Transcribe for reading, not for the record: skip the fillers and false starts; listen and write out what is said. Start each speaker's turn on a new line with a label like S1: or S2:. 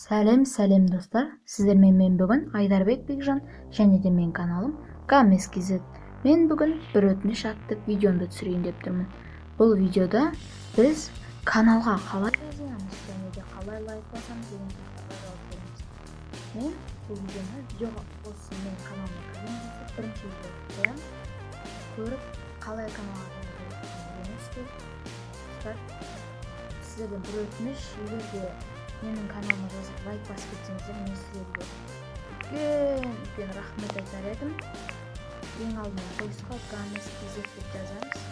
S1: Сәлем достар, сіздермен мен бүгін Айдарбек Бекжан және де мен каналым Гамес KZ. Мен бүгін бір өтініш атты видеомды түсірейін деп тұрмын. Бұл видеода біз каналға қалай жазыламыз және де қалай лайк басамыз деген сұрақтарға жауап береміз. Мен бұл видеоны видеоға осы мен каналыма кірген кезде бірінші видео қоямын. Көріп қалай каналға жазыласыз. Сіздерден бір өтініш, егер де менің каналыма жазып лайк басып кетсеңіздер, мен сіздерге үлкен рахмет айтар едім. Ең алдымен поисқа Гамес KZ деп жазамыз.